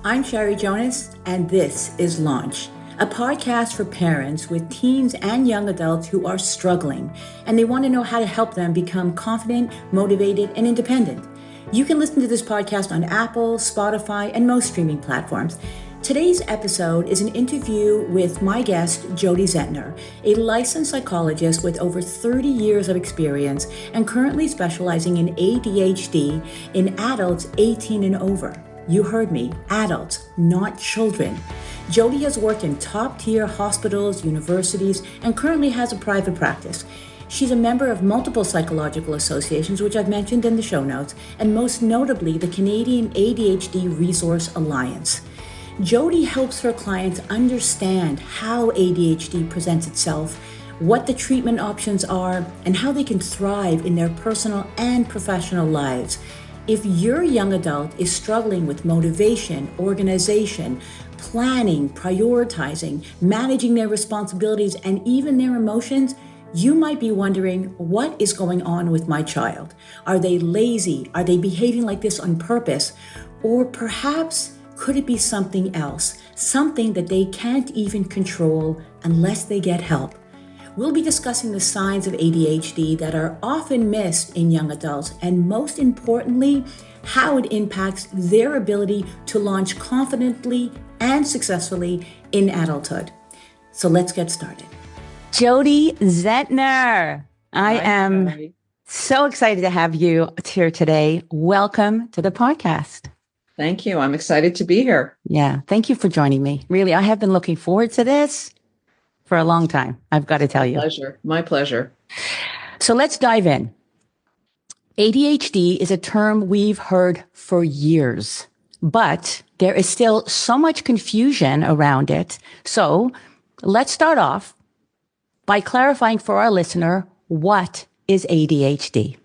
I'm Shari Jonas, and this is Launch, a podcast for parents with teens and young adults who are struggling, and they want to know how to help them become confident, motivated, and independent. You can listen to this podcast on Apple, Spotify, and most streaming platforms. Today's episode is an interview with my guest, Jodi Zentner, a licensed psychologist with over 30 years of experience and currently specializing in ADHD in adults 18 and over. You heard me, adults, not children. Jodi has worked in top-tier hospitals, universities, and currently has a private practice. She's a member of multiple psychological associations, which I've mentioned in the show notes, and most notably the Canadian ADHD Resource Alliance. Jodi helps her clients understand how ADHD presents itself, what the treatment options are, and how they can thrive in their personal and professional lives. If your young adult is struggling with motivation, organization, planning, prioritizing, managing their responsibilities, and even their emotions, you might be wondering, what is going on with my child? Are they lazy? Are they behaving like this on purpose? Or perhaps, could it be something else? Something that they can't even control unless they get help. We'll be discussing the signs of ADHD that are often missed in young adults, and most importantly, how it impacts their ability to launch confidently and successfully in adulthood. So let's get started. Jodi Zentner, I am so excited to have you here today. Welcome to the podcast. Thank you. I'm excited to be here. Yeah, thank you for joining me. Really, I have been looking forward to this for a long time, I've got to tell you. My pleasure. So let's dive in. ADHD is a term we've heard for years, but there is still so much confusion around it. So let's start off by clarifying for our listener, what is ADHD?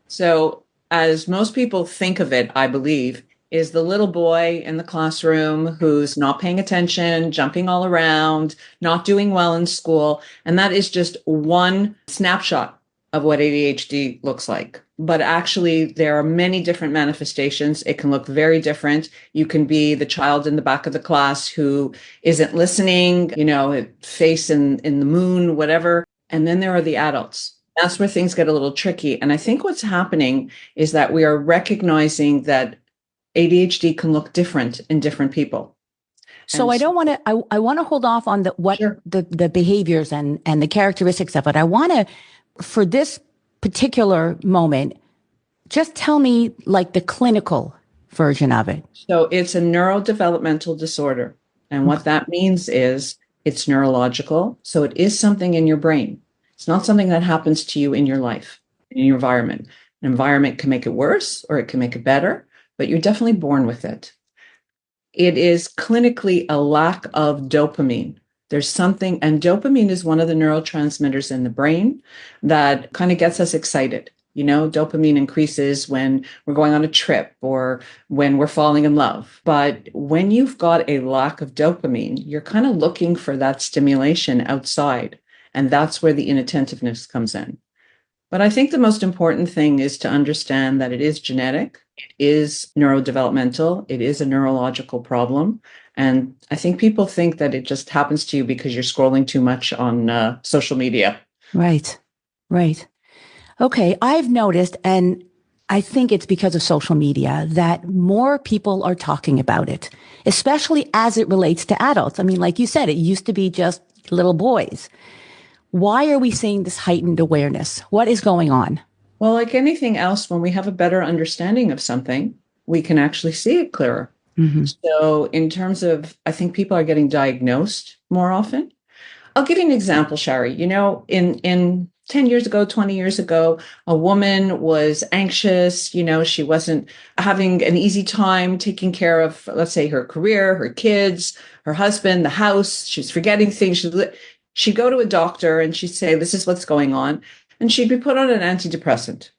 So as most people think of it, I believe, is the little boy in the classroom who's not paying attention, jumping all around, not doing well in school. And that is just one snapshot of what ADHD looks like. But actually, there are many different manifestations. It can look very different. You can be the child in the back of the class who isn't listening, face in the moon, whatever. And then there are the adults. That's where things get a little tricky. And I think what's happening is that we are recognizing that ADHD can look different in different people. So I don't want to, I want to hold off on the behaviors and the characteristics of it. I want to, for this particular moment, just tell me like the clinical version of it. So it's a neurodevelopmental disorder. And what that means is it's neurological. So it is something in your brain. It's not something that happens to you in your life, in your environment. An environment can make it worse or it can make it better, but you're definitely born with it. It is clinically a lack of dopamine. There's something, and dopamine is one of the neurotransmitters in the brain that kind of gets us excited. Dopamine increases when we're going on a trip or when we're falling in love. But when you've got a lack of dopamine, you're kind of looking for that stimulation outside. And that's where the inattentiveness comes in. But I think the most important thing is to understand that it is genetic, it is neurodevelopmental, it is a neurological problem. And I think people think that it just happens to you because you're scrolling too much on social media. Right. Okay, I've noticed, and I think it's because of social media, that more people are talking about it, especially as it relates to adults. I mean, like you said, it used to be just little boys. Why are we seeing this heightened awareness? What is going on? Well, like anything else, when we have a better understanding of something, we can actually see it clearer. Mm-hmm. So in terms of, I think people are getting diagnosed more often. I'll give you an example, Shari. In 10 years ago, 20 years ago, a woman was anxious. She wasn't having an easy time taking care of, let's say, her career, her kids, her husband, the house. She was forgetting things. She'd go to a doctor and she'd say, this is what's going on. And she'd be put on an antidepressant.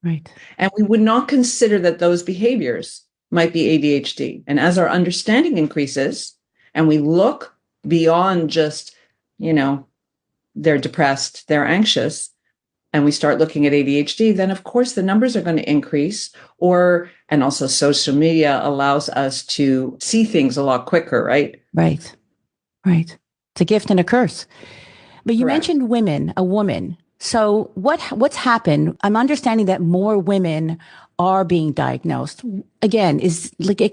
Right. And we would not consider that those behaviors might be ADHD. And as our understanding increases and we look beyond just, they're depressed, they're anxious, and we start looking at ADHD, then of course the numbers are going to increase. And also social media allows us to see things a lot quicker, right? Right. Right. It's a gift and a curse. But you Correct. mentioned women, a woman. So what's happened? I'm understanding that more women are being diagnosed. Again,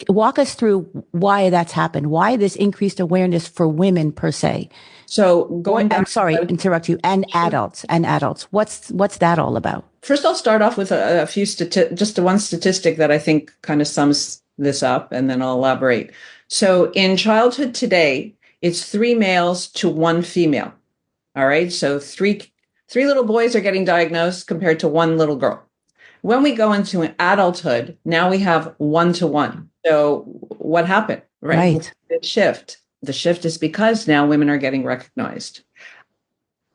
walk us through why that's happened. Why this increased awareness for women per se? So going back, I'm sorry, interrupt you. And adults. What's that all about? First, I'll start off with a few just one statistic that I think kind of sums this up, and then I'll elaborate. So in childhood today, it's 3 males to 1 female. All right. So three little boys are getting diagnosed compared to 1 little girl. When we go into an adulthood, now we have 1 to 1. So what happened? Right. The shift is because now women are getting recognized.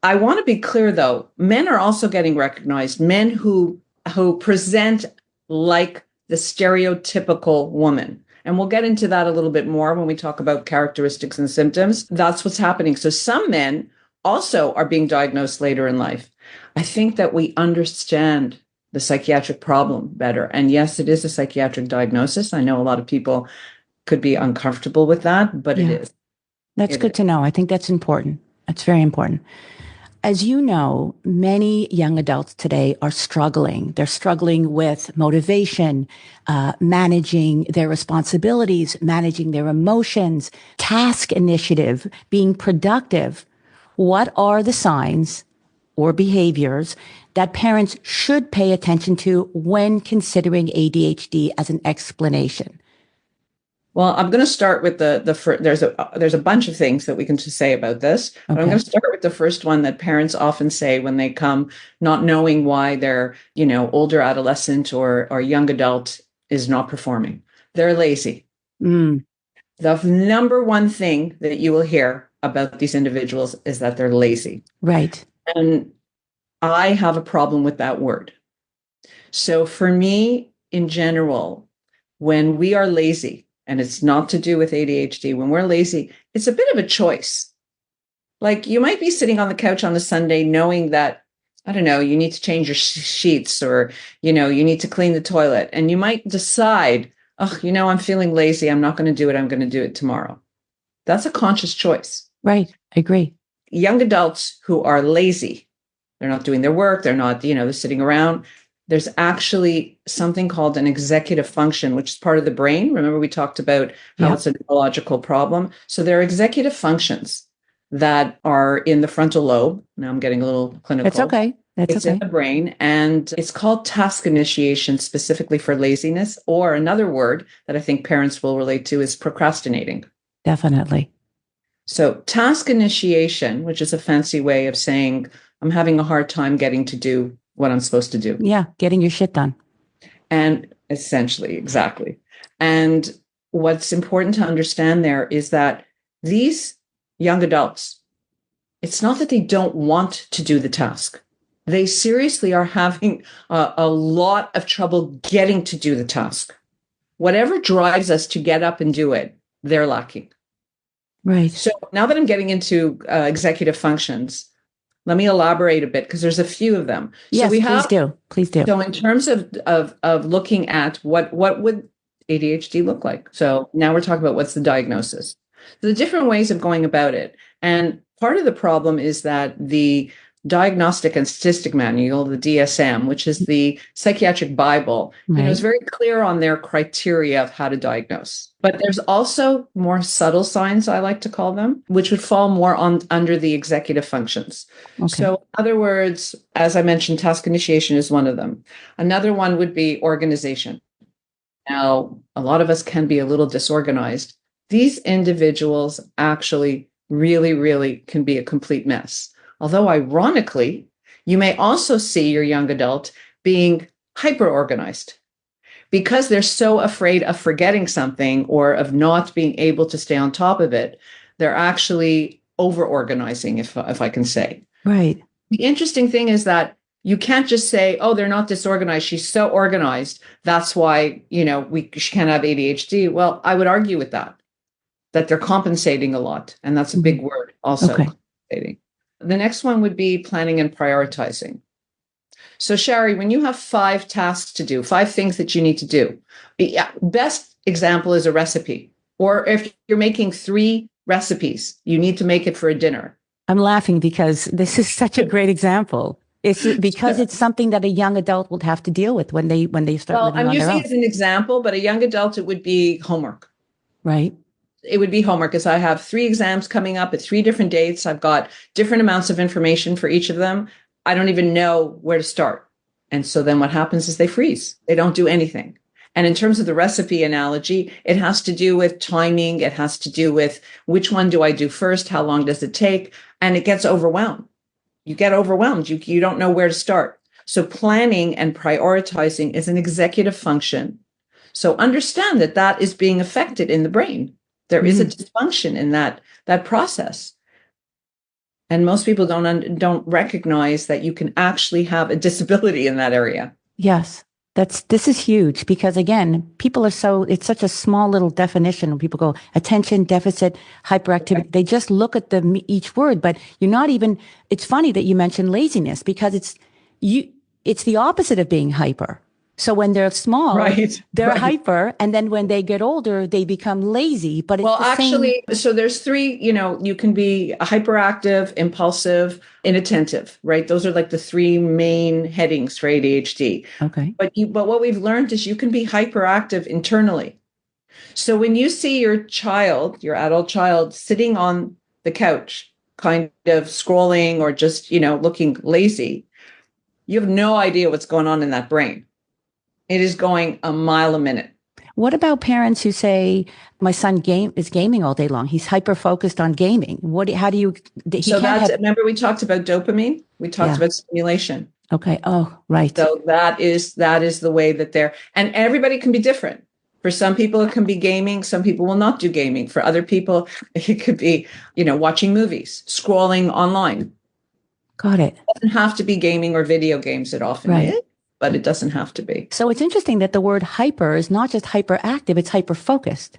I want to be clear, though, men are also getting recognized, men who present like the stereotypical woman. And we'll get into that a little bit more when we talk about characteristics and symptoms. That's what's happening. So some men also are being diagnosed later in life. I think that we understand the psychiatric problem better. And yes, it is a psychiatric diagnosis. I know a lot of people could be uncomfortable with that, but it is. That's good to know. I think that's important. That's very important. As you know, many young adults today are struggling. They're struggling with motivation, managing their responsibilities, managing their emotions, task initiative, being productive. What are the signs or behaviors that parents should pay attention to when considering ADHD as an explanation? Well, I'm going to start with the first. There's a bunch of things that we can just say about this, but I'm going to start with the first one that parents often say when they come, not knowing why their older adolescent or young adult is not performing. They're lazy. The number one thing that you will hear about these individuals is that they're lazy. Right. And I have a problem with that word. So for me, in general, when we are lazy, and it's not to do with ADHD, when we're lazy, it's a bit of a choice. Like you might be sitting on the couch on a Sunday knowing that, I don't know, you need to change your sheets or, you need to clean the toilet. And you might decide, I'm feeling lazy. I'm not going to do it. I'm going to do it tomorrow. That's a conscious choice. Right. I agree. Young adults who are lazy, they're not doing their work. They're not, they're sitting around. There's actually something called an executive function, which is part of the brain. Remember, we talked about how it's a neurological problem. So there are executive functions that are in the frontal lobe. Now I'm getting a little clinical. That's okay. It's in the brain, and it's called task initiation, specifically for laziness, or another word that I think parents will relate to is procrastinating. Definitely. So task initiation, which is a fancy way of saying I'm having a hard time getting to do what I'm supposed to do. Yeah, getting your shit done. And essentially, exactly. And what's important to understand there is that these young adults, it's not that they don't want to do the task. They seriously are having a lot of trouble getting to do the task. Whatever drives us to get up and do it, they're lacking. Right. So now that I'm getting into executive functions, let me elaborate a bit because there's a few of them. Yes, please do. So in terms of looking at what would ADHD look like? So now we're talking about what's the diagnosis. The different ways of going about it. And part of the problem is that the Diagnostic and Statistic Manual, the DSM, which is the psychiatric Bible, is very clear on their criteria of how to diagnose. But there's also more subtle signs, I like to call them, which would fall more under the executive functions. Okay. So in other words, as I mentioned, task initiation is one of them. Another one would be organization. Now, a lot of us can be a little disorganized. These individuals actually really, really can be a complete mess. Although ironically, you may also see your young adult being hyper-organized because they're so afraid of forgetting something or of not being able to stay on top of it. They're actually over-organizing, if I can say. Right. The interesting thing is that you can't just say, oh, they're not disorganized. She's so organized. That's why, she can't have ADHD. Well, I would argue with that they're compensating a lot. And that's a big word also. Okay. Compensating. The next one would be planning and prioritizing. So, Shari, when you have 5 tasks to do, 5 things that you need to do, best example is a recipe. Or if you're making 3 recipes, you need to make it for a dinner. I'm laughing because this is such a great example. It's because it's something that a young adult will have to deal with when they start living on their own. I'm using it as an example, but a young adult, it would be homework. Right. It would be homework because I have 3 exams coming up at 3 different dates. I've got different amounts of information for each of them. I don't even know where to start. And so then what happens is they freeze. They don't do anything. And in terms of the recipe analogy, it has to do with timing. It has to do with which one do I do first? How long does it take? And it gets overwhelmed. You get overwhelmed. You don't know where to start. So planning and prioritizing is an executive function. So understand that that is being affected in the brain. There is a dysfunction in that process. And most people don't recognize that you can actually have a disability in that area. Yes. This is huge because again, people are it's such a small little definition when people go attention deficit, hyperactivity. Okay. They just look at each word, but you're not even, it's funny that you mentioned laziness because it's the opposite of being hyper. So when they're small, they're hyper. And then when they get older, they become lazy. But it's so there's 3, you can be hyperactive, impulsive, inattentive, right? Those are like the 3 main headings for ADHD. Okay. But what we've learned is you can be hyperactive internally. So when you see your adult child sitting on the couch, kind of scrolling or just, looking lazy, you have no idea what's going on in that brain. It is going a mile a minute. What about parents who say, my son is gaming all day long. He's hyper-focused on gaming. Remember we talked about dopamine? We talked about stimulation. Okay. Oh, right. So that is the way that and everybody can be different. For some people, it can be gaming. Some people will not do gaming. For other people, it could be, watching movies, scrolling online. Got it. It doesn't have to be gaming or video games. It often is. But it doesn't have to be. So it's interesting that the word hyper is not just hyperactive, it's hyper-focused.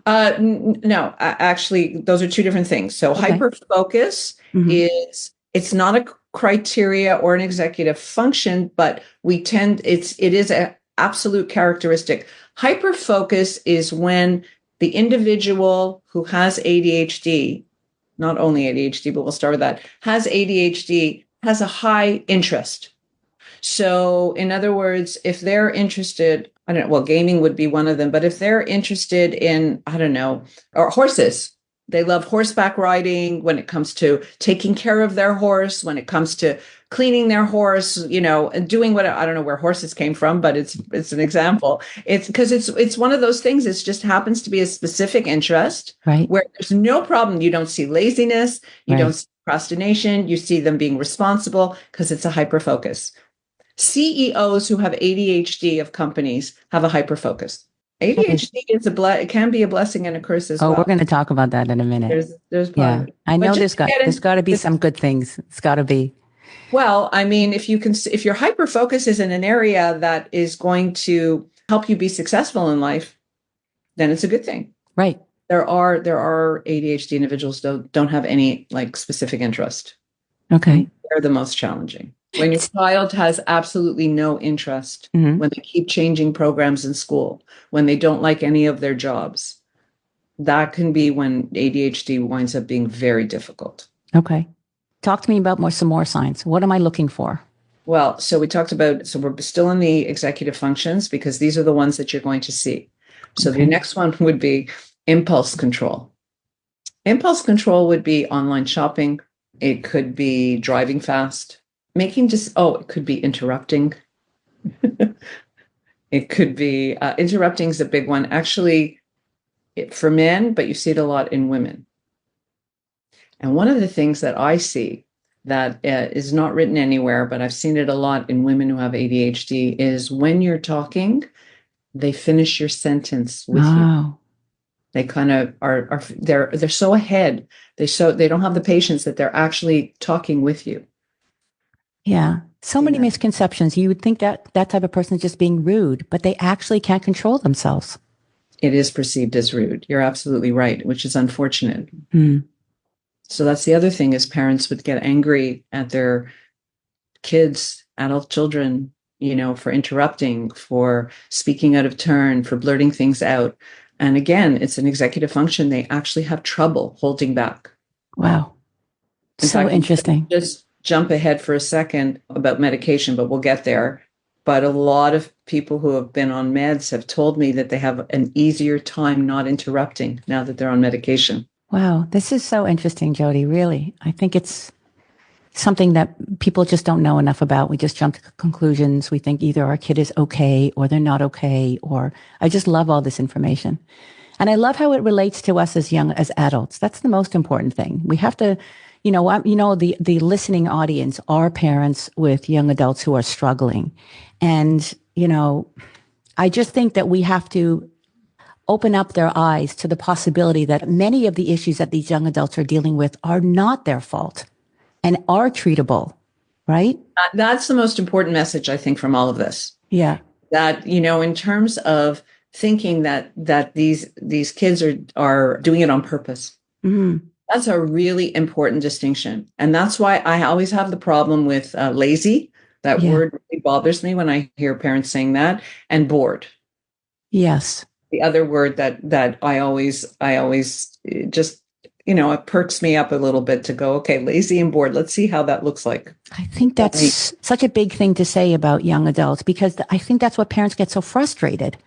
No, actually, those are 2 different things. So hyper-focus it's not a criteria or an executive function, but it is an absolute characteristic. Hyper-focus is when the individual who has ADHD, not only ADHD, but we'll start with that, has ADHD, has a high interest. So in other words, if they're interested, gaming would be one of them, but if they're interested in, or horses, they love horseback riding when it comes to taking care of their horse, when it comes to cleaning their horse, and doing what, I don't know where horses came from, but it's an example. It's because it's one of those things. It just happens to be a specific interest, where there's no problem. You don't see laziness, you don't see procrastination, you see them being responsible because it's a hyper focus. CEOs who have ADHD of companies have a hyperfocus. ADHD it can be a blessing and a curse as well. Oh, we're going to talk about that in a minute. There's I know there's got to be some good things. It's got to be. Well, if your hyperfocus is in an area that is going to help you be successful in life, then it's a good thing. Right. There are ADHD individuals that don't have any specific interest. Okay. They're the most challenging. When your child has absolutely no interest, when they keep changing programs in school, when they don't like any of their jobs, that can be when ADHD winds up being very difficult. Okay. Talk to me about some more signs. What am I looking for? Well, so we're still in the executive functions because these are the ones that you're going to see. So the next one would be impulse control. Impulse control would be online shopping. It could be driving fast. It could be interrupting. It could be interrupting is a big one. Actually, for men, but you see it a lot in women. And one of the things that I see that is not written anywhere, but I've seen it a lot in women who have ADHD is when you're talking, they finish your sentence with you. They kind of they're so ahead. They don't have the patience that they're actually talking with you. Yeah. So many misconceptions. You would think that type of person is just being rude, but they actually can't control themselves. It is perceived as rude. You're absolutely right, which is unfortunate. So that's the other thing is parents would get angry at their kids adult children, for interrupting, for speaking out of turn, for blurting things out. And again, it's an executive function they actually have trouble holding back. Wow. In So fact, interesting. just jump ahead for a second about medication, but we'll get there. But a lot of people who have been on meds have told me that they have an easier time not interrupting now that they're on medication. Wow. This is so interesting, Jodi. Really. I think it's something that people just don't know enough about. We just jump to conclusions. We think either our kid is okay or they're not okay, or I just love all this information. And I love how it relates to us as adults. That's the most important thing. We have to, the listening audience are parents with young adults who are struggling. And, I just think that we have to open up their eyes to the possibility that many of the issues that these young adults are dealing with are not their fault and are treatable, right? That's the most important message, I think, from all of this. Yeah. That, in terms of thinking that these kids are doing it on purpose. Mm-hmm. That's a really important distinction. And that's why I always have the problem with lazy. That word really bothers me when I hear parents saying that, and bored. Yes. The other word that I always just, it perks me up a little bit to go, okay, lazy and bored. Let's see how that looks like. I think that's such a big thing to say about young adults, because I think that's what parents get so frustrated.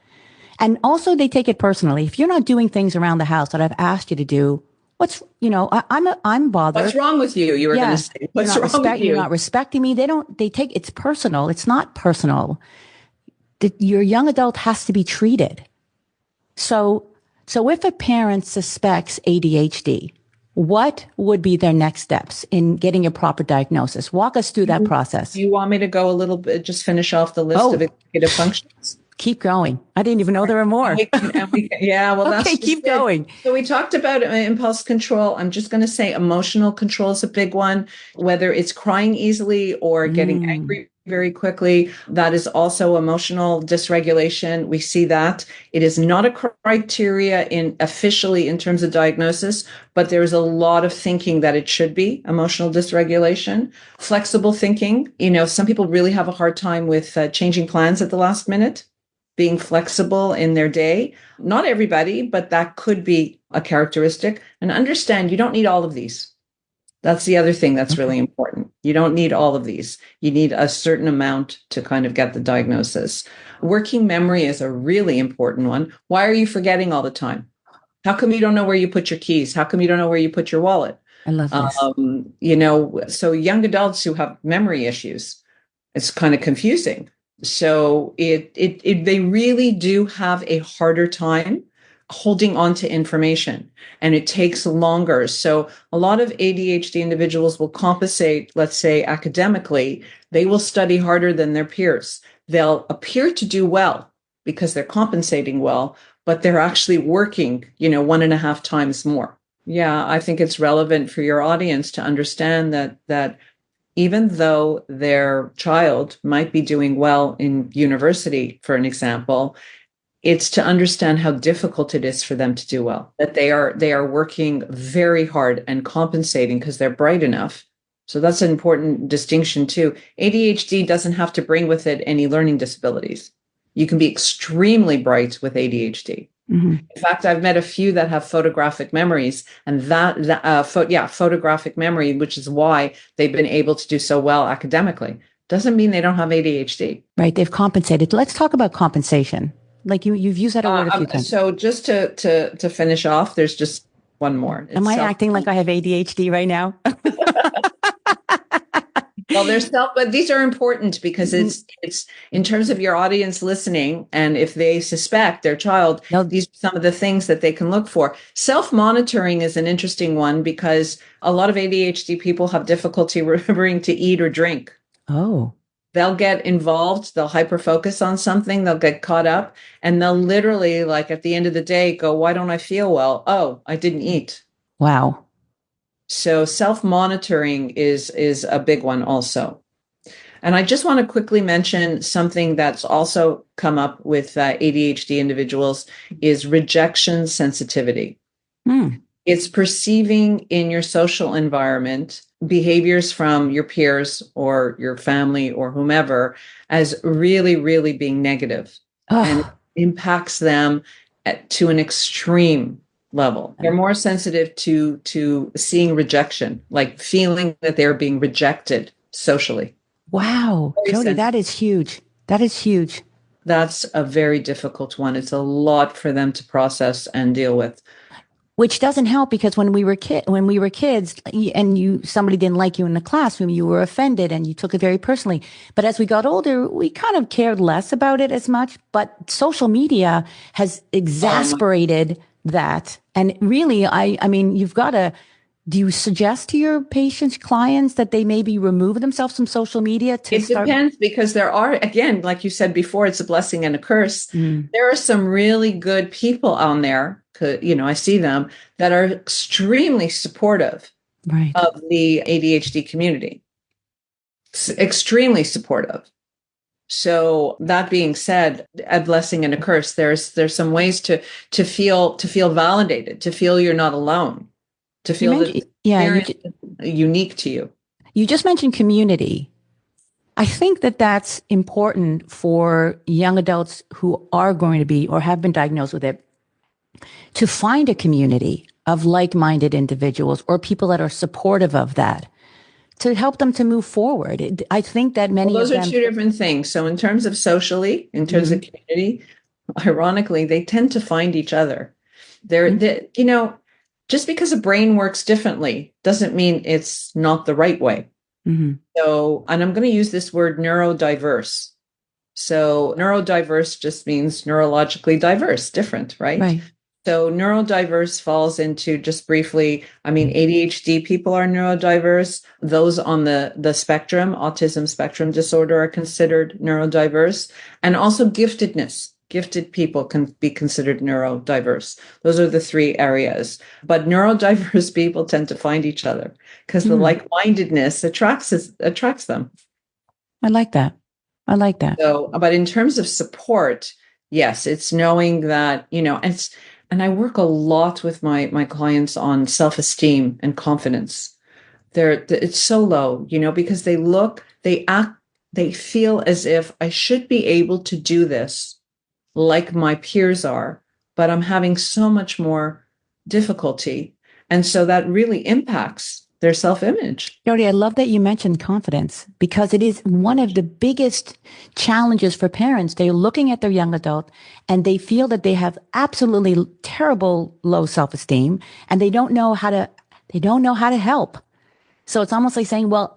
And also they take it personally. If you're not doing things around the house that I've asked you to do, I'm bothered. What's wrong with you? You were going to say, what's wrong with you? You're not respecting me. They take it's personal. It's not personal. Your young adult has to be treated. So if a parent suspects ADHD, what would be their next steps in getting a proper diagnosis? Walk us through that process. Do you want me to go a little bit, just finish off the list of executive functions? Keep going. I didn't even know there were more. That's keep going. So we talked about impulse control. I'm just going to say emotional control is a big one, whether it's crying easily or getting angry very quickly. That is also emotional dysregulation. We see that. It is not a criteria officially in terms of diagnosis, but there is a lot of thinking that it should be emotional dysregulation. Flexible thinking. Some people really have a hard time with changing plans at the last minute, being flexible in their day. Not everybody, but that could be a characteristic. And understand you don't need all of these. That's the other thing that's really important. You don't need all of these. You need a certain amount to kind of get the diagnosis. Working memory is a really important one. Why are you forgetting all the time? How come you don't know where you put your keys? How come you don't know where you put your wallet? I love this. So young adults who have memory issues, it's kind of confusing. So they really do have a harder time holding on to information, and it takes longer. So a lot of ADHD individuals will compensate, let's say academically, they will study harder than their peers. They'll appear to do well because they're compensating well, but they're actually working, 1.5 times more. Yeah, I think it's relevant for your audience to understand that even though their child might be doing well in university, for an example, it's to understand how difficult it is for them to do well, that they are working very hard and compensating because they're bright enough. So that's an important distinction too. ADHD doesn't have to bring with it any learning disabilities. You can be extremely bright with ADHD. Mm-hmm. In fact, I've met a few that have photographic memories, and photographic memory, which is why they've been able to do so well academically. Doesn't mean they don't have ADHD. Right. They've compensated. Let's talk about compensation. Like you've used that word a few times. So just to finish off, there's just one more. Am I acting like I have ADHD right now? Well, but these are important because it's in terms of your audience listening, and if they suspect their child, these are some of the things that they can look for. Self-monitoring is an interesting one because a lot of ADHD people have difficulty remembering to eat or drink. Oh. They'll get involved, they'll hyper-focus on something, they'll get caught up, and they'll literally, like at the end of the day, go, why don't I feel well? Oh, I didn't eat. Wow. So self-monitoring is a big one also. And I just want to quickly mention something that's also come up with ADHD individuals is rejection sensitivity. It's perceiving in your social environment behaviors from your peers or your family or whomever as really, really being negative, and it Oh, impacts them to an extreme level. They're more sensitive to seeing rejection, like feeling that they're being rejected socially. wow. Very Jodi, sensitive. that is huge. That is huge. That's a very difficult one. It's a lot for them to process and deal with. Which doesn't help because when we were kids and somebody didn't like you in the classroom, you were offended and you took it very personally. But as we got older, we kind of cared less about it as much. But social media has Um, exasperated that. And really, I mean, do you suggest to your patients, clients that they maybe remove themselves from social media to It start? depends because there are, again, like you said before, it's a blessing and a curse. Mm, There are some really good people on there, I see them that are extremely supportive right. of the ADHD community, extremely supportive. So that being said, a blessing and a curse. There's some ways to feel validated, to feel you're not alone, to You feel that mentioned, this yeah, experience is unique to you. you just mentioned community. I think that that's important for young adults who are going to be or have been diagnosed with it to find a community of like minded individuals or people that are supportive of that to help them to move forward. I think that Well, many those of are them, two different things. So in terms of socially, in terms of Mhm. community, ironically, they tend to find each other. Just because a brain works differently doesn't mean it's not the right way. Mhm. So, and I'm going to use this word neurodiverse. So neurodiverse just means neurologically diverse, different, right? Right. So neurodiverse falls into, just briefly, I mean, ADHD people are neurodiverse. Those on the spectrum, autism spectrum disorder, are considered neurodiverse. And also giftedness. Gifted people can be considered neurodiverse. Those are the three areas. But neurodiverse people tend to find each other because the Mm. like-mindedness attracts them. I like that. I like that. So, but in terms of support, yes, it's knowing that, and I work a lot with my clients on self-esteem and confidence. It's so low, because they act, they feel as if I should be able to do this like my peers are, but I'm having so much more difficulty. And so that really impacts their self-image. Jody, I love that you mentioned confidence because it is one of the biggest challenges for parents. They're looking at their young adult and they feel that they have absolutely terrible low self-esteem and they don't know how to help. So it's almost like saying, well,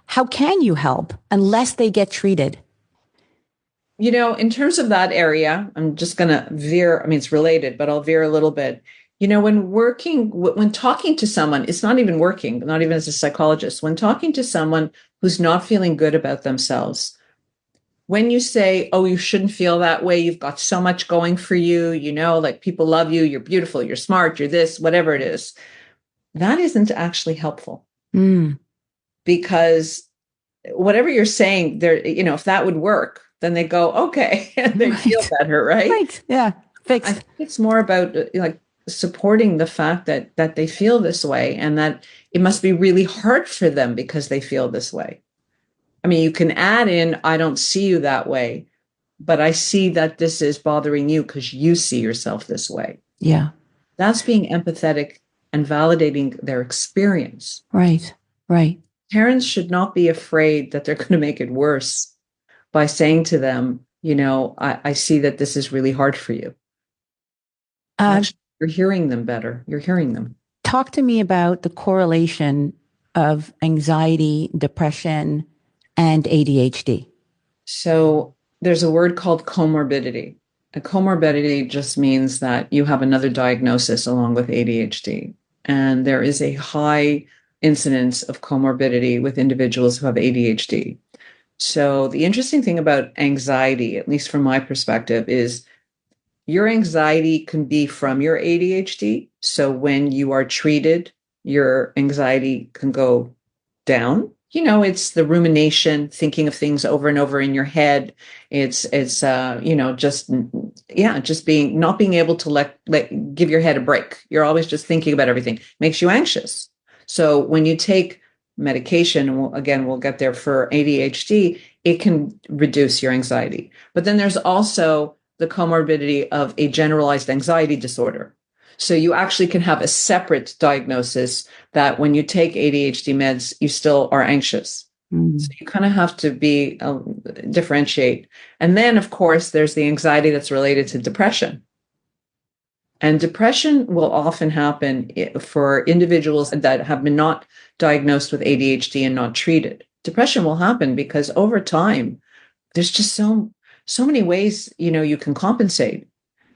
how can you help unless they get treated? In terms of that area, I'm just going to veer. I mean, it's related, but I'll veer a little bit. When talking to someone, it's not even working, not even as a psychologist, when talking to someone who's not feeling good about themselves, when you say, oh, you shouldn't feel that way, you've got so much going for you, like people love you, you're beautiful, you're smart, you're this, whatever it is, that isn't actually helpful Mm, because whatever you're saying there, if that would work, then they go, okay, and they feel right. better, right? Right. Yeah. I Fixed. think it's more about like supporting the fact that they feel this way and that it must be really hard for them because they feel this way. I mean, you can add in, I don't see you that way, but I see that this is bothering you because you see yourself this way. Yeah. That's being empathetic and validating their experience. Right. Right. Parents should not be afraid that they're going to make it worse by saying to them, I see that this is really hard for you. Uh, Actually, you're hearing them better. You're hearing them. Talk to me about the correlation of anxiety, depression, and ADHD. So there's a word called comorbidity. A comorbidity just means that you have another diagnosis along with ADHD. And there is a high incidence of comorbidity with individuals who have ADHD. So the interesting thing about anxiety, at least from my perspective, is your anxiety can be from your ADHD. So when you are treated, your anxiety can go down. It's the rumination, thinking of things over and over in your head. It's just not being able to give your head a break. You're always just thinking about everything. Makes you anxious. So when you take medication, and we'll get there for ADHD, it can reduce your anxiety. But then there's also the comorbidity of a generalized anxiety disorder. So you actually can have a separate diagnosis that when you take ADHD meds, you still are anxious. So you kind of have to differentiate. And then, of course, there's the anxiety that's related to depression. And depression will often happen for individuals that have been not diagnosed with ADHD and not treated. Depression will happen because over time, there's just so many ways, you can compensate.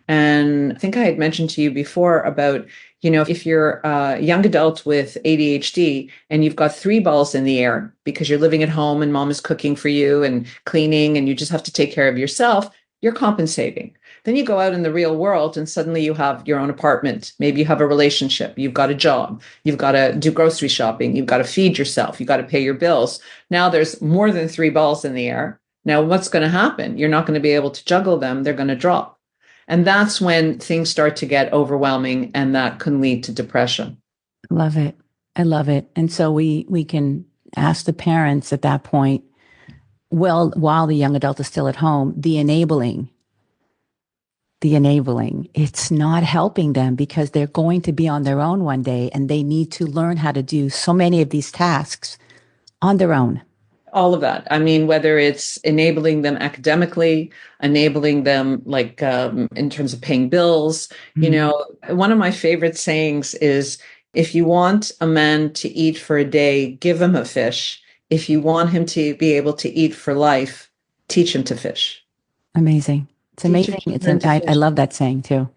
And I think I had mentioned to you before about, if you're a young adult with ADHD and you've got 3 balls in the air because you're living at home and mom is cooking for you and cleaning and you just have to take care of yourself, you're compensating. Then you go out in the real world and suddenly you have your own apartment. Maybe you have a relationship. You've got a job. You've got to do grocery shopping. You've got to feed yourself. You've got to pay your bills. Now there's more than 3 balls in the air. Now what's going to happen? You're not going to be able to juggle them. They're going to drop. And that's when things start to get overwhelming, and that can lead to depression. Love it. I love it. And so we can ask the parents at that point, well, while the young adult is still at home, the enabling, it's not helping them because they're going to be on their own one day and they need to learn how to do so many of these tasks on their own. All of that. I mean, whether it's enabling them academically, enabling them in terms of paying bills. One of my favorite sayings is, if you want a man to eat for a day, give him a fish. If you want him to be able to eat for life, teach him to fish. Amazing. It's amazing. I love that saying too.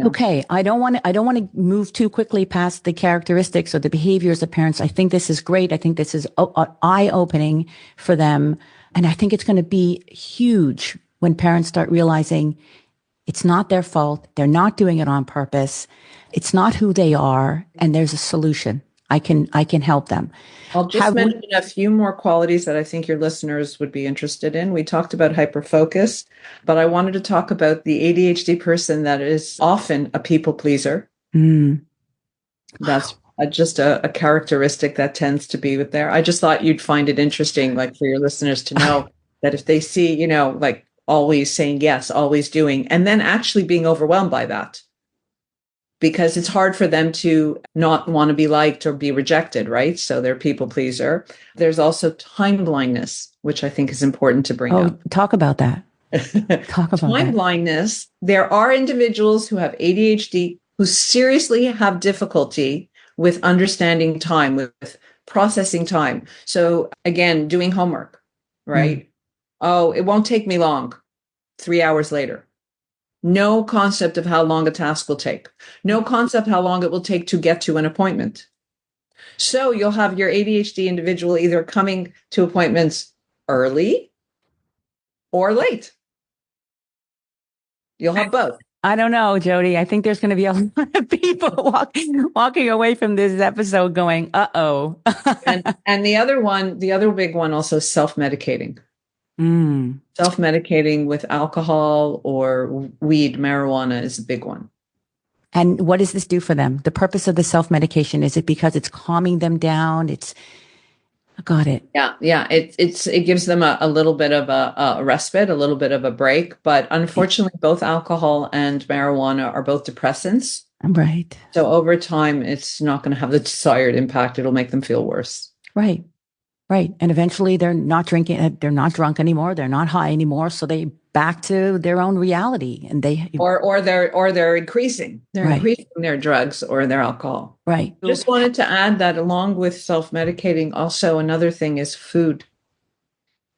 Okay, I don't want to move too quickly past the characteristics or the behaviors of parents. I think this is great. I think this is eye-opening for them. And I think it's going to be huge when parents start realizing it's not their fault. They're not doing it on purpose. It's not who they are. And there's a solution. I can help them. I'll just mention a few more qualities that I think your listeners would be interested in. We talked about hyperfocus, but I wanted to talk about the ADHD person that is often a people pleaser. That's just a characteristic that tends to be with there. I just thought you'd find it interesting, for your listeners to know that if they see, always saying yes, always doing, and then actually being overwhelmed by that. Because it's hard for them to not want to be liked or be rejected, right? So they're people pleaser. There's also time blindness, which I think is important to bring up. Talk about that. Time blindness. There are individuals who have ADHD who seriously have difficulty with understanding time, with processing time. So again, doing homework, right? Oh, it won't take me long. 3 hours later. No concept of how long a task will take. No concept how long it will take to get to an appointment. So you'll have your ADHD individual either coming to appointments early or late. You'll have both. I don't know, Jodi. I think there's going to be a lot of people walking away from this episode going, uh-oh. and the other big one also, self-medicating. Self-medicating with alcohol or weed, marijuana is a big one. And what does this do for them? The purpose of the self-medication, is it because it's calming them down? Got it. Yeah. It gives them a little bit of a respite, a little bit of a break. But unfortunately, both alcohol and marijuana are both depressants. Right. So over time, it's not going to have the desired impact. It'll make them feel worse. Right. Right. And eventually they're not drinking, they're not drunk anymore, they're not high anymore. So they back to their own reality, and they're increasing. They're increasing their drugs or their alcohol. Right. Just wanted to add that along with self-medicating, also another thing is food.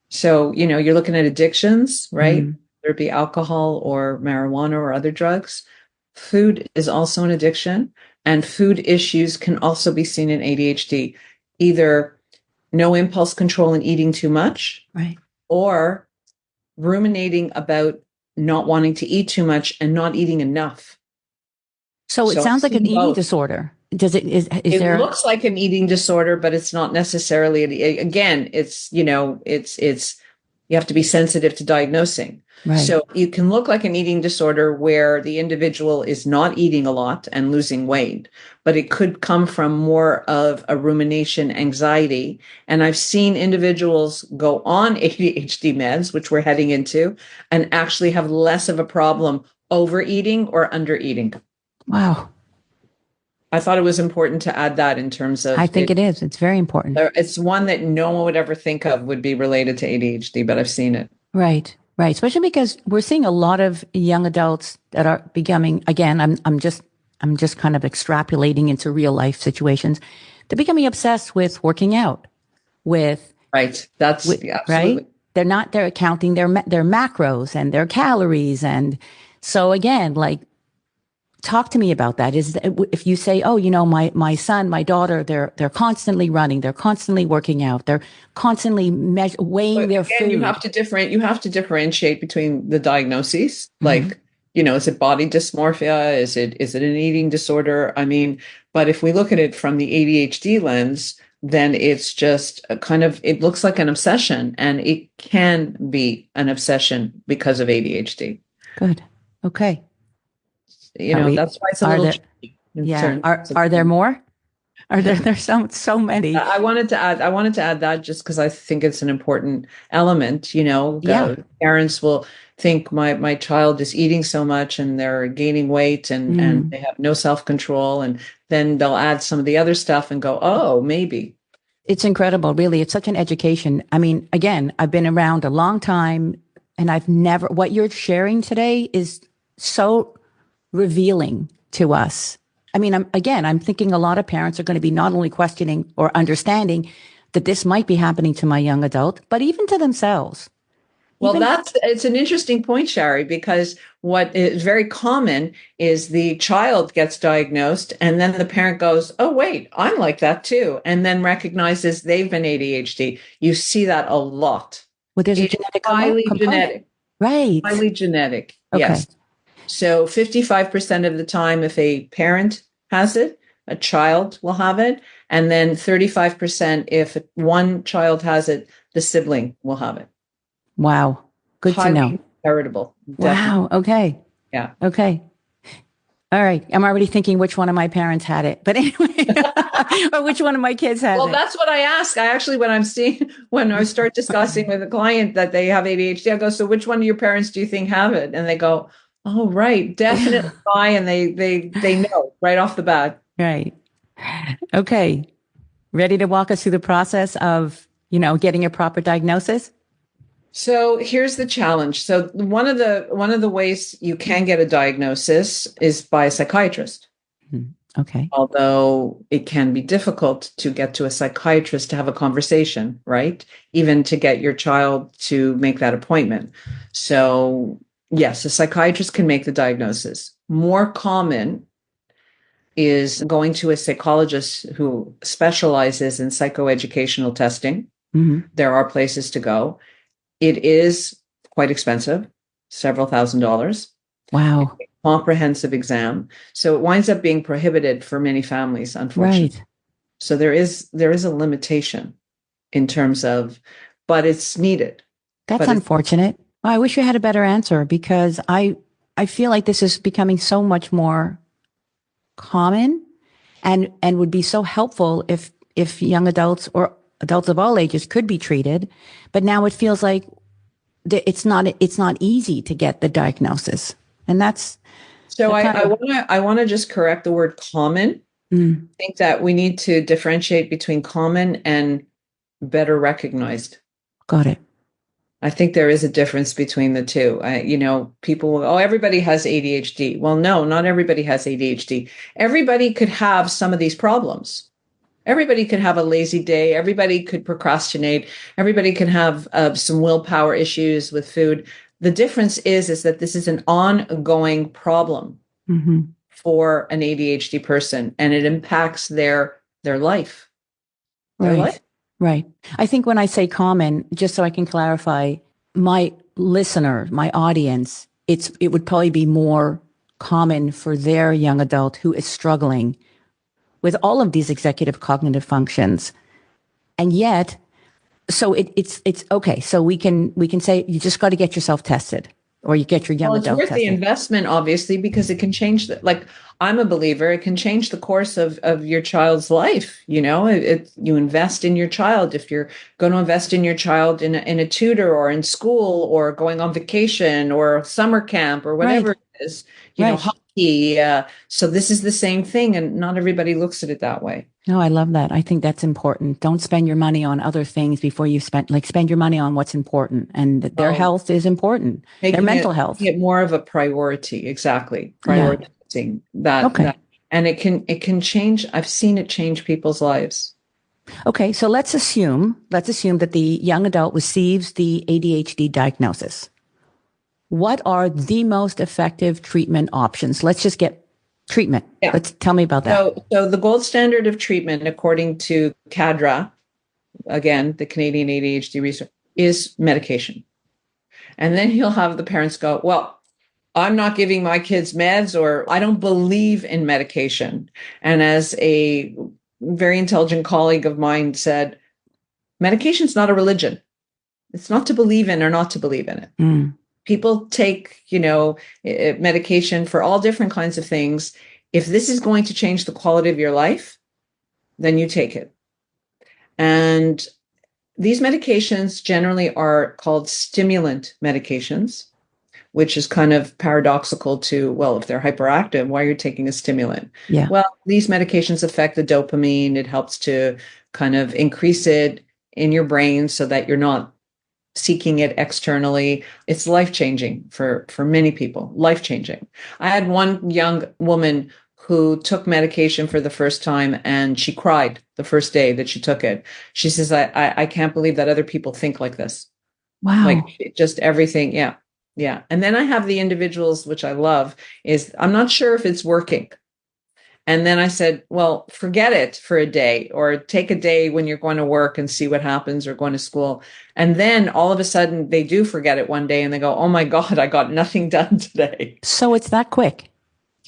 So, you're looking at addictions, right? There'd be alcohol or marijuana or other drugs. Food is also an addiction, and food issues can also be seen in ADHD, either no impulse control and eating too much, right, or ruminating about not wanting to eat too much and not eating enough. So it sounds like an eating disorder. Does it, is It there? looks like an eating disorder, but it's not necessarily. Again, it's you have to be sensitive to diagnosing. Right. So you can look like an eating disorder where the individual is not eating a lot and losing weight, but it could come from more of a rumination anxiety. And I've seen individuals go on ADHD meds, which we're heading into, and actually have less of a problem overeating or undereating. Wow. I thought it was important to add that in terms I of think it. it is. It's very important. It's one that no one would ever think of would be related to ADHD, but I've seen it. Right. Right. Especially because we're seeing a lot of young adults that are becoming, again, I'm just kind of extrapolating into real life situations. They're becoming obsessed with working out, with, Right. That's with, yeah, right. absolutely. They're counting their macros and their calories. And so again, like, talk to me about that. Is if you say, oh, my son, my daughter, they're constantly running, they're constantly working out, they're constantly weighing But their again, food. you have to differentiate between the diagnoses. Mm-hmm. Like, is it body dysmorphia? Is it an eating disorder? I mean, but if we look at it from the ADHD lens, then it's just a kind of it looks like an obsession, and it can be an obsession because of ADHD. Good. Okay. Are we? That's why it's a Are little there? tricky in Yeah. terms Are there of. more? Are there? There's so many. I wanted to add that just because I think it's an important element. Yeah. Parents will think my child is eating so much and they're gaining weight and Mm. they have no self-control, and then they'll add some of the other stuff and go, oh, maybe. It's incredible, really. It's such an education. I mean, again, I've been around a long time, and I've never. What you're sharing today is so revealing to us. I mean, I'm thinking a lot of parents are going to be not only questioning or understanding that this might be happening to my young adult, but even to themselves. Well, Even, it's an interesting point, Shari, because what is very common is the child gets diagnosed and then the parent goes, oh, wait, I'm like that too. And then recognizes they've been ADHD. You see that a lot. well, there's a It's genetic highly component. genetic, Right. highly genetic. Okay. Yes. So 55% of the time, if a parent has it, a child will have it. And then 35%, if one child has it, the sibling will have it. Wow. Good to know. Highly heritable. Definitely. Wow. Okay. Yeah. Okay. All right. I'm already thinking which one of my parents had it, but anyway, or which one of my kids has Well, it. that's what I ask. I actually, when I start discussing with a client that they have ADHD, I go, so which one of your parents do you think have it? And they go, oh, right, definitely I. And they know right off the bat. Right. Okay. Ready to walk us through the process of, getting a proper diagnosis? So here's the challenge. So one of the ways you can get a diagnosis is by a psychiatrist. Okay. Although it can be difficult to get to a psychiatrist to have a conversation, right? Even to get your child to make that appointment. So yes, a psychiatrist can make the diagnosis. More common is going to a psychologist who specializes in psychoeducational testing. Mm-hmm. There are places to go. It is quite expensive, several $1,000s. Wow. Comprehensive exam. So it winds up being prohibited for many families, unfortunately. Right. So there is a limitation in terms of, but it's needed. That's But unfortunate. Well, I wish we had a better answer because I feel like this is becoming so much more common and would be so helpful if young adults or adults of all ages could be treated. But now it feels like it's not easy to get the diagnosis. And that's so I want to just correct the word common. I think that we need to differentiate between common and better recognized. Got it. I think there is a difference between the two. People will, oh, everybody has ADHD. Well, no, not everybody has ADHD. Everybody could have some of these problems. Everybody could have a lazy day. Everybody could procrastinate. Everybody can have some willpower issues with food. The difference is that this is an ongoing problem for an ADHD person, and it impacts their life. Their life. Right. I think when I say common, just so I can clarify, my listener, my audience, it would probably be more common for their young adult who is struggling with all of these executive cognitive functions. And yet, so it's okay. So we can say you just got to get yourself tested, or you get your young Well, it's adult worth the tested. investment, obviously, because it can change like I'm a believer, it can change the course of your child's life. You invest in your child. If you're going to invest in your child in a tutor or in school or going on vacation or summer camp or whatever Right. it is, Right. hockey. So this is the same thing, and not everybody looks at it that way. No, I love that. I think that's important. Don't spend your money on other things before you spend your money on what's important. And their Oh, health is important. Their mental health. making it more of a priority. Exactly. Yeah. Prioritizing that. Okay. And it can change. I've seen it change people's lives. Okay. So let's assume that the young adult receives the ADHD diagnosis. What are the most effective treatment options? Let's just get treatment. Yeah. Let's tell me about that. So the gold standard of treatment, according to CADRA, again, the Canadian ADHD research, is medication. And then you'll have the parents go, well, I'm not giving my kids meds, or I don't believe in medication. And as a very intelligent colleague of mine said, medication's not a religion. It's not to believe in or not to believe in it. Mm. People take, medication for all different kinds of things. If this is going to change the quality of your life, then you take it. And these medications generally are called stimulant medications, which is kind of paradoxical to, well, if they're hyperactive, why are you taking a stimulant? Yeah. Well, these medications affect the dopamine. It helps to kind of increase it in your brain so that you're not seeking it externally. It's life-changing for many people, life-changing. I had one young woman who took medication for the first time, and she cried the first day that she took it. She says, I can't believe that other people think like this. Wow. Like just everything. Yeah. Yeah. And then I have the individuals, which I love, is I'm not sure if it's working. And then I said, well, forget it for a day, or take a day when you're going to work and see what happens, or going to school. And then all of a sudden they do forget it one day and they go, oh my God, I got nothing done today. So it's that quick.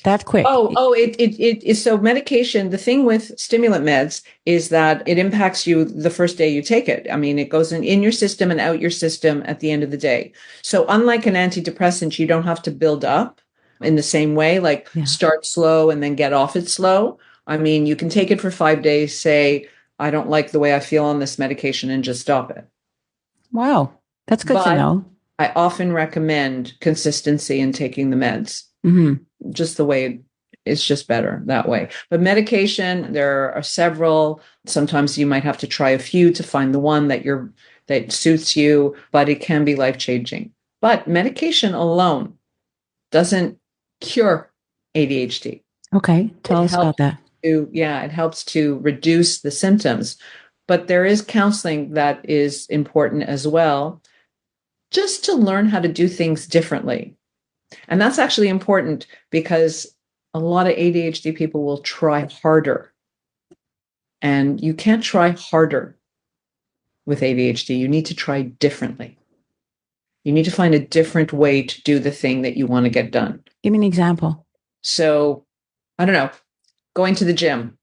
That quick. It is. So medication, the thing with stimulant meds is that it impacts you the first day you take it. I mean, it goes in your system and out your system at the end of the day. So unlike an antidepressant, you don't have to build up in the same way, like start slow and then get off it slow. I mean, you can take it for 5 days, say, I don't like the way I feel on this medication, and just stop it. Wow. That's good to know. I often recommend consistency in taking the meds. Mm-hmm. Just the way it's just better that way. But medication, there are several. Sometimes you might have to try a few to find the one that suits you, but it can be life-changing. But medication alone doesn't cure ADHD. Okay. Tell us about that. It helps to reduce the symptoms. But there is counseling that is important as well, just to learn how to do things differently. And that's actually important because a lot of ADHD people will try harder. And you can't try harder with ADHD. You need to try differently. You need to find a different way to do the thing that you want to get done. Give me an example. So, I don't know, going to the gym.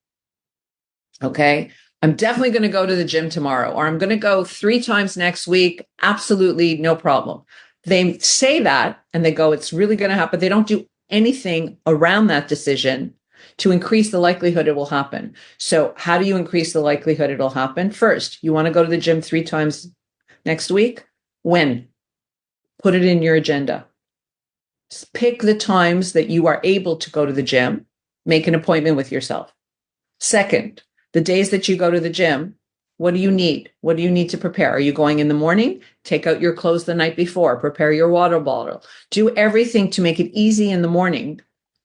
Okay. I'm definitely going to go to the gym tomorrow, or I'm going to go 3 times next week. Absolutely no problem. They say that and they go, it's really going to happen. They don't do anything around that decision to increase the likelihood it will happen. So how do you increase the likelihood it'll happen? First, you want to go to the gym 3 times next week. When? Put it in your agenda. Pick the times that you are able to go to the gym. Make an appointment with yourself. Second, the days that you go to the gym, what do you need? What do you need to prepare? Are you going in the morning? Take out your clothes the night before. Prepare your water bottle. Do everything to make it easy in the morning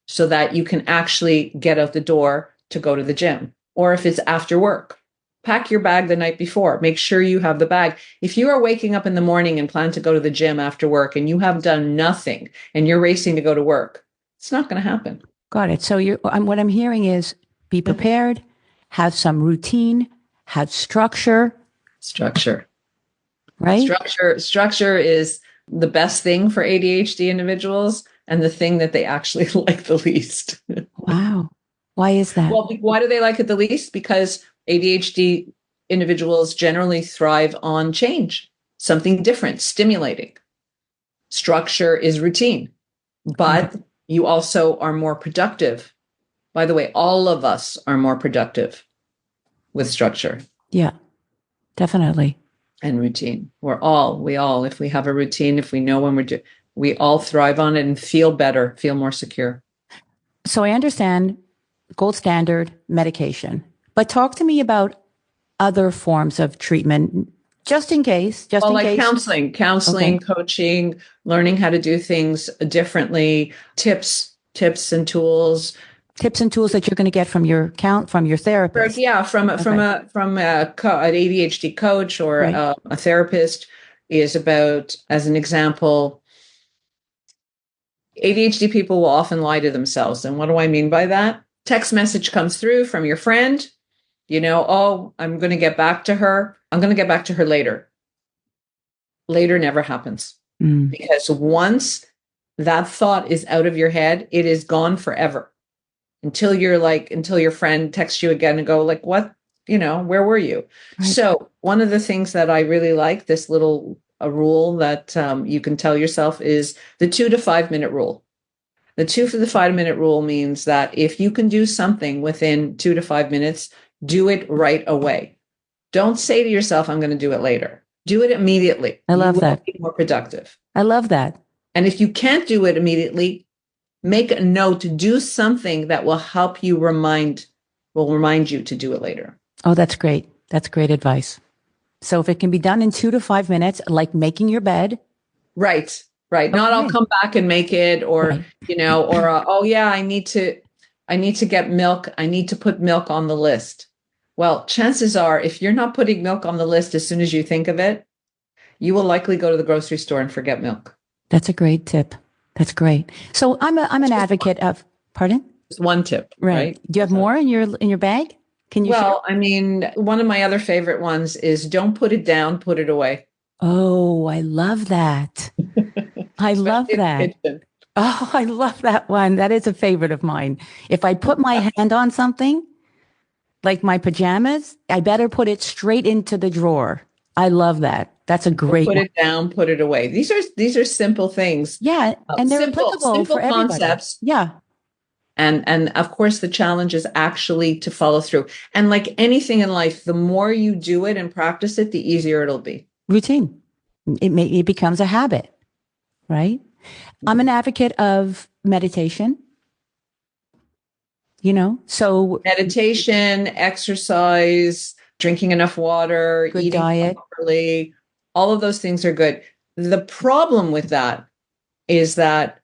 so that you can actually get out the door to go to the gym. Or if it's after work, pack your bag the night before. Make sure you have the bag. If you are waking up in the morning and plan to go to the gym after work and you have done nothing and you're racing to go to work, it's not going to happen. Got it. So what I'm hearing is be prepared, have some routine, have structure. Structure. Right? Structure is the best thing for ADHD individuals and the thing that they actually like the least. Wow. Why is that? Well, why do they like it the least? Because ADHD individuals generally thrive on change, something different, stimulating. Structure is routine, but you also are more productive. By the way, all of us are more productive with structure. Yeah, definitely. And routine. We all, if we have a routine, if we know when we all thrive on it and feel better, feel more secure. So I understand gold standard medication, but talk to me about other forms of treatment, just in case. Counseling, okay. Coaching, learning how to do things differently, tips and tools. Tips and tools that you're going to get from your therapist. Yeah, from an ADHD coach or right. A therapist is about, as an example, ADHD people will often lie to themselves. And what do I mean by that? Text message comes through from your friend, oh, I'm going to get back to her. I'm going to get back to her later. Later never happens. Because once that thought is out of your head, it is gone forever. Until your friend texts you again and go like, what, where were you? Right. So one of the things that I really like, this little rule that you can tell yourself, is the 2 to 5 minute rule. The 2 to 5 minute rule means that if you can do something within 2 to 5 minutes, do it right away. Don't say to yourself, I'm going to do it later. Do it immediately. I love that. Be more productive. I love that. And if you can't do it immediately, make a note to do something that will help you remind you to do it later. Oh, that's great. That's great advice. So if it can be done in 2 to 5 minutes, like making your bed. Right. Okay. Not I'll come back and make it, or, right. Oh yeah, I need to get milk. I need to put milk on the list. Well, chances are, if you're not putting milk on the list as soon as you think of it, you will likely go to the grocery store and forget milk. That's a great tip. That's great. So I'm an advocate of, pardon? Just one tip, right? Do you have more in your bag? Can you share? I mean, one of my other favorite ones is don't put it down, put it away. Oh, I love that. I love that. Oh, I love that one. That is a favorite of mine. If I put my hand on something, like my pajamas, I better put it straight into the drawer. I love that. That's a great one. Put it down, put it away. These are simple things. Yeah, and they're applicable for everybody. Concepts. Yeah. And of course, the challenge is actually to follow through. And like anything in life, the more you do it and practice it, the easier it'll be. Routine. It becomes a habit, right? I'm an advocate of meditation. So meditation, exercise, drinking enough water, good eating diet, properly, all of those things are good. The problem with that is that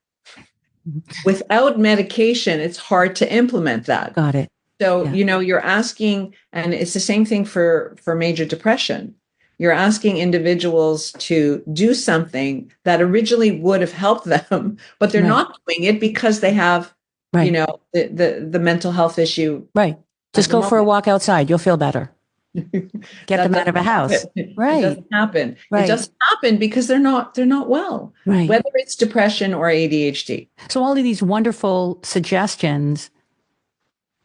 without medication, it's hard to implement that. Got it. So, you're asking, and it's the same thing for major depression. You're asking individuals to do something that originally would have helped them, but they're not doing it because they have, the mental health issue. Right. Just go for a walk outside. You'll feel better. Get them out of a house. Right. It doesn't happen. Right. It doesn't happen because they're not well. Right. Whether it's depression or ADHD. So all of these wonderful suggestions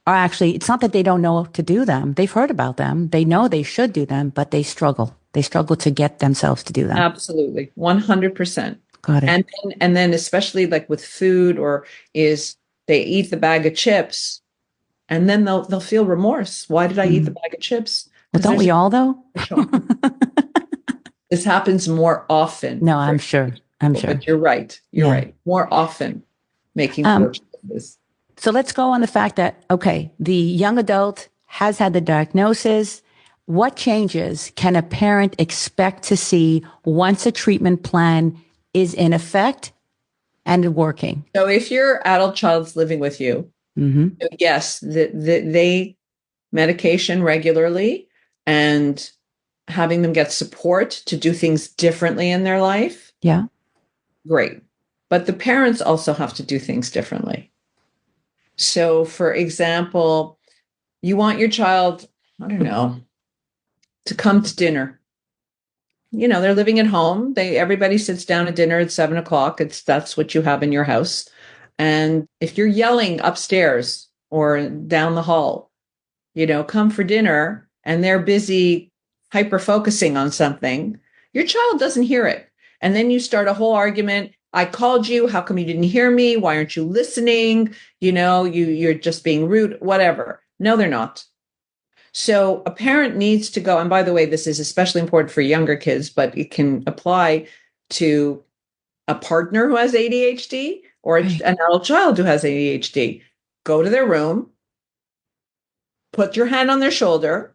are actually, it's not that they don't know to do them. They've heard about them. They know they should do them, but they struggle. They struggle to get themselves to do them. Absolutely. 100%. Got it. And then especially like with food, or is they eat the bag of chips and then they'll feel remorse. Why did I eat the bag of chips? Well, don't we all though? This happens more often. No, I'm sure. But you're right. You're right. More often making choices. So let's go on the fact that, okay, the young adult has had the diagnosis. What changes can a parent expect to see once a treatment plan is in effect and working? So if your adult child's living with you, yes, they medication regularly and having them get support to do things differently in their life. Yeah. Great. But the parents also have to do things differently. So, for example, you want your child, I don't know, to come to dinner. They're living at home. Everybody sits down at dinner at 7:00. That's what you have in your house. And if you're yelling upstairs or down the hall, come for dinner, and they're busy hyper focusing on something, your child doesn't hear it. And then you start a whole argument. I called you. How come you didn't hear me? Why aren't you listening? You're just being rude, whatever. No, they're not. So a parent needs to go. And by the way, this is especially important for younger kids, but it can apply to a partner who has ADHD or an adult child who has ADHD. Go to their room, put your hand on their shoulder,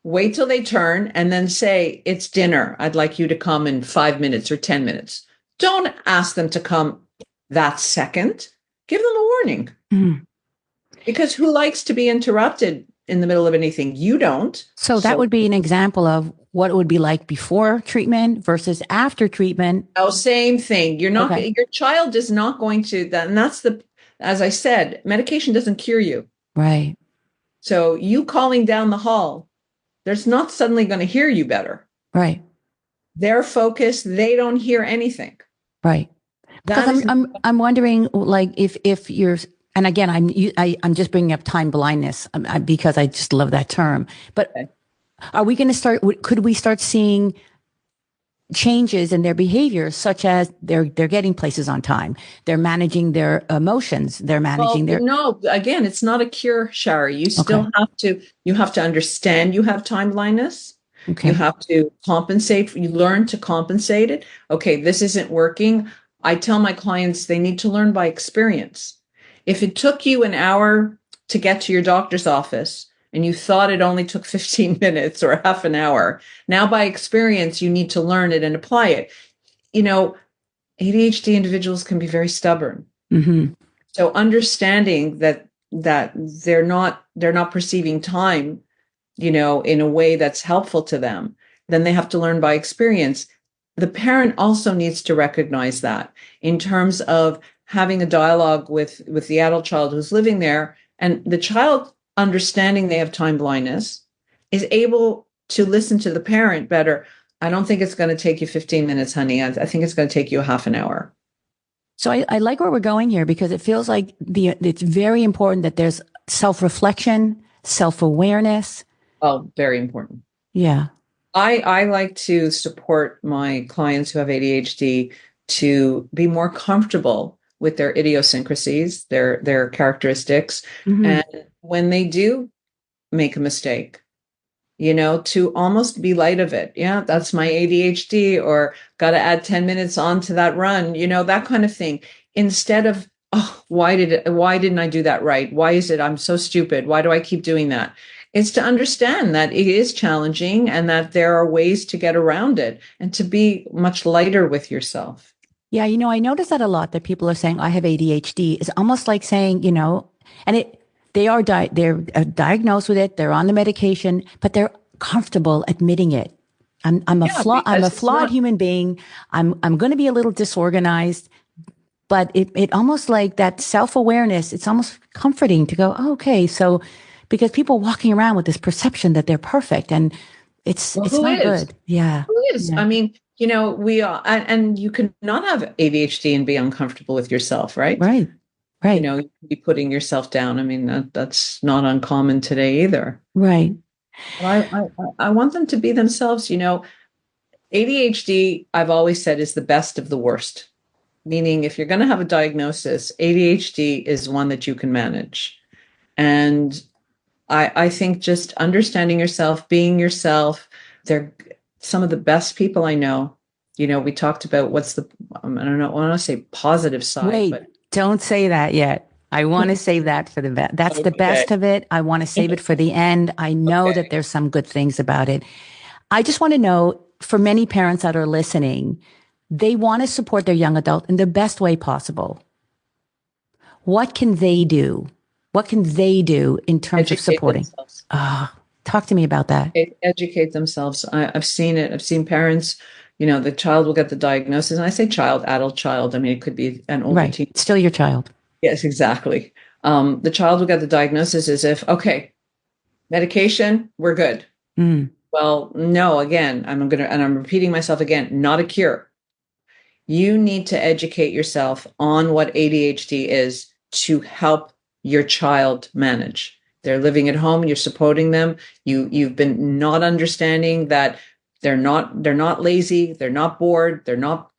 wait till they turn, and then say, it's dinner. I'd like you to come in 5 minutes or 10 minutes. Don't ask them to come that second. Give them a warning. Mm. Because who likes to be interrupted in the middle of anything? You don't. So that would be an example of what it would be like before treatment versus after treatment. Oh, same thing. You're not, your child is not going to, and that's as I said, medication doesn't cure you. Right. So you calling down the hall, there's not suddenly going to hear you better. Right. They're focused. They don't hear anything. Right. Because I'm wondering, like, if you're, and again, I'm just bringing up time blindness because I just love that term. But are we going to start? Could we start seeing changes in their behaviors, such as they're getting places on time, they're managing their emotions, they're managing their. No, again, it's not a cure, Shari. You still have to understand you have time blindness. Okay. You have to compensate. You learn to compensate it. Okay, this isn't working. I tell my clients they need to learn by experience. If it took you an hour to get to your doctor's office and you thought it only took 15 minutes or half an hour, now by experience, you need to learn it and apply it. ADHD individuals can be very stubborn. Mm-hmm. So understanding that they're not perceiving time, in a way that's helpful to them, then they have to learn by experience. The parent also needs to recognize that in terms of having a dialogue with the adult child who's living there, and the child understanding they have time blindness is able to listen to the parent better. I don't think it's going to take you 15 minutes, honey. I think it's going to take you a half an hour. So I like where we're going here, because it feels like it's very important that there's self-reflection, self-awareness. Oh, very important. Yeah. I like to support my clients who have ADHD to be more comfortable with their idiosyncrasies, their characteristics. Mm-hmm. And when they do make a mistake, to almost be light of it. Yeah, that's my ADHD, or got to add 10 minutes onto that run, that kind of thing. Instead of, why didn't I do that right? Why is it I'm so stupid? Why do I keep doing that? It's to understand that it is challenging and that there are ways to get around it, and to be much lighter with yourself. Yeah, I notice that a lot, that people are saying, I have ADHD. It's almost like saying, and they're diagnosed with it, they're on the medication, but they're comfortable admitting it. I'm a flawed human being. I'm going to be a little disorganized, but it almost like that self-awareness, it's almost comforting to go, okay, so, because people walking around with this perception that they're perfect, and it's not good. Yeah. Who is? Yeah. I mean, we are, and you can not have ADHD and be uncomfortable with yourself, right? Right. Right. You can be putting yourself down. I mean, that's not uncommon today either. Right. But I want them to be themselves. ADHD, I've always said, is the best of the worst. Meaning, if you're going to have a diagnosis, ADHD is one that you can manage. And I think just understanding yourself, being yourself, they're some of the best people I know. We talked about what's the, I don't know, I want to say positive side. Wait, but don't say that yet. I want to save that for the best. That's the best of it. I want to save it for the end. I know that there's some good things about it. I just want to know, for many parents that are listening, they want to support their young adult in the best way possible. What can they do? What can they do in terms of supporting? Talk to me about that. Educate themselves. I've seen it. I've seen parents, the child will get the diagnosis. And I say child, adult child. I mean, it could be an older teen. It's still your child. Yes, exactly. The child will get the diagnosis as if, okay, medication, we're good. Mm. Well, no, again, I'm repeating myself again, not a cure. You need to educate yourself on what ADHD is to help your child manage. They're living at home, you're supporting them. You've been not understanding that they're not lazy, they're not bored, they're not,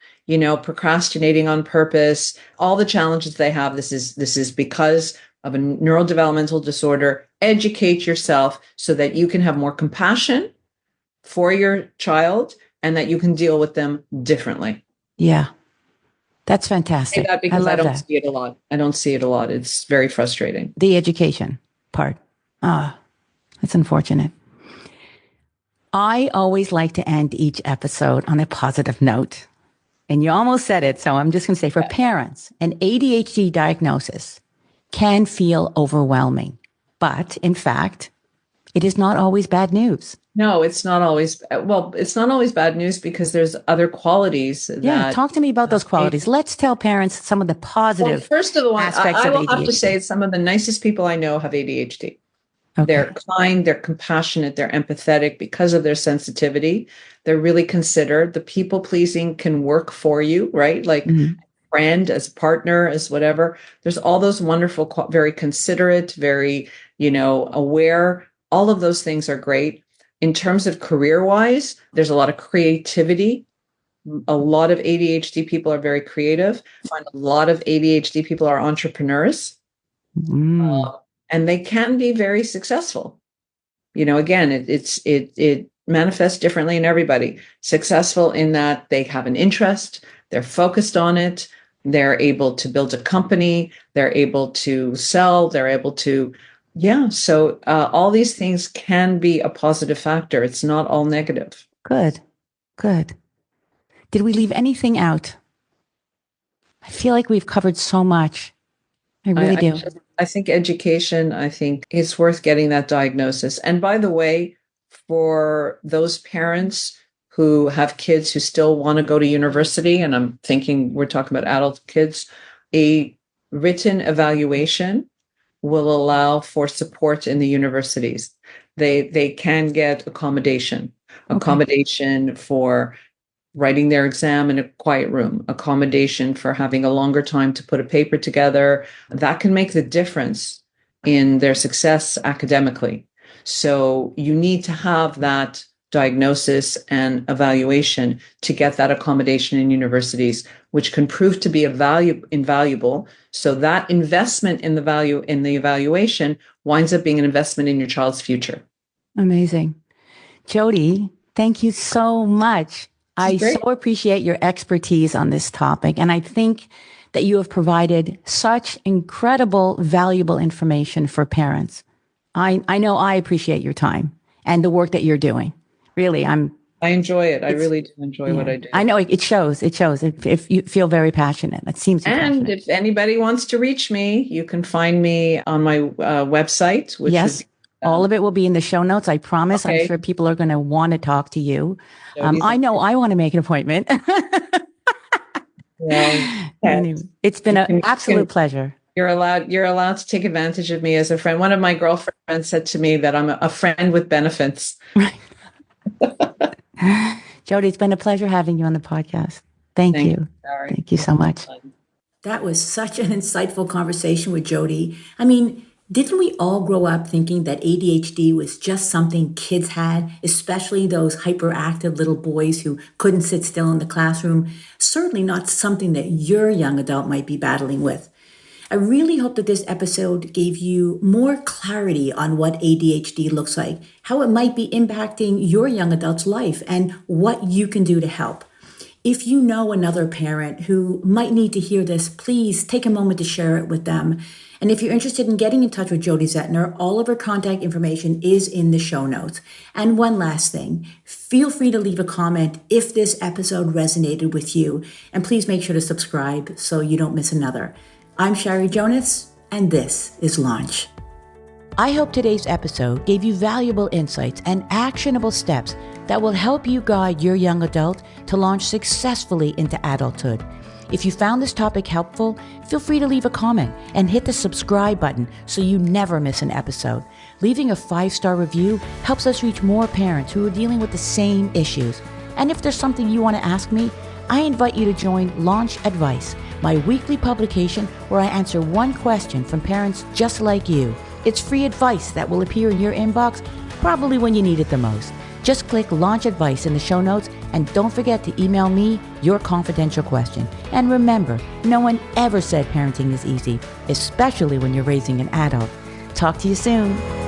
procrastinating on purpose. All the challenges they have, this is because of a neurodevelopmental disorder. Educate yourself so that you can have more compassion for your child and that you can deal with them differently. Yeah. That's fantastic. I say that because I don't see it a lot. I don't see it a lot. It's very frustrating. The education part. It's unfortunate. I always like to end each episode on a positive note. And you almost said it, so I'm just going to say, for parents, an ADHD diagnosis can feel overwhelming. But in fact, it is not always bad news. No, it's not always bad news because there's other qualities. Yeah, talk to me about those qualities. Let's tell parents some of the positive first of all, aspects of ADHD. I will have to say some of the nicest people I know have ADHD. Okay. They're kind, they're compassionate, they're empathetic because of their sensitivity. They're really considered. The people pleasing can work for you, right? Like friend, as partner, as whatever. There's all those wonderful, very considerate, very, aware. All of those things are great. In terms of career-wise, there's a lot of creativity. A lot of ADHD people are very creative. I find a lot of ADHD people are entrepreneurs. And they can be very successful. Again, it manifests differently in everybody. Successful in that they have an interest, they're focused on it, they're able to build a company, they're able to sell, they're able to, so all these things can be a positive factor. It's not all negative. Good. Did we leave anything out? I feel like we've covered so much. I really do. I think education, I think it's worth getting that diagnosis. And by the way, for those parents who have kids who still want to go to university, and I'm thinking we're talking about adult kids, a written evaluation will allow for support in the universities. They can get accommodation for writing their exam in a quiet room, accommodation for having a longer time to put a paper together. That can make the difference in their success academically. So you need to have that diagnosis and evaluation to get that accommodation in universities, which can prove to be invaluable. So that investment in the evaluation winds up being an investment in your child's future. Amazing. Jodi, thank you so much. I so appreciate your expertise on this topic. And I think that you have provided such incredible, valuable information for parents. I know I appreciate your time and the work that you're doing. Really, I enjoy it. I really do enjoy what I do. I know it shows. If you feel very passionate, it seems. And if anybody wants to reach me, you can find me on my website, which is all of it will be in the show notes. I promise. Okay. I'm sure people are going to want to talk to you. I know I want to make an appointment. Anyway, it's been an absolute pleasure. You're allowed to take advantage of me as a friend. One of my girlfriends said to me that I'm a friend with benefits. Right. Jodi, it's been a pleasure having you on the podcast. Thank you. Shari. Thank you so much. That was such an insightful conversation with Jodi. I mean, didn't we all grow up thinking that ADHD was just something kids had, especially those hyperactive little boys who couldn't sit still in the classroom? Certainly not something that your young adult might be battling with. I really hope that this episode gave you more clarity on what ADHD looks like, how it might be impacting your young adult's life, and what you can do to help. If you know another parent who might need to hear this, please take a moment to share it with them. And if you're interested in getting in touch with Jodi Zentner, all of her contact information is in the show notes. And one last thing, feel free to leave a comment if this episode resonated with you. And please make sure to subscribe so you don't miss another. I'm Shari Jonas, and this is Launch. I hope today's episode gave you valuable insights and actionable steps that will help you guide your young adult to launch successfully into adulthood. If you found this topic helpful, feel free to leave a comment and hit the subscribe button so you never miss an episode. Leaving a 5-star review helps us reach more parents who are dealing with the same issues. And if there's something you want to ask me, I invite you to join Launch Advice, my weekly publication where I answer one question from parents just like you. It's free advice that will appear in your inbox probably when you need it the most. Just click Launch Advice in the show notes and don't forget to email me your confidential question. And remember, no one ever said parenting is easy, especially when you're raising an adult. Talk to you soon.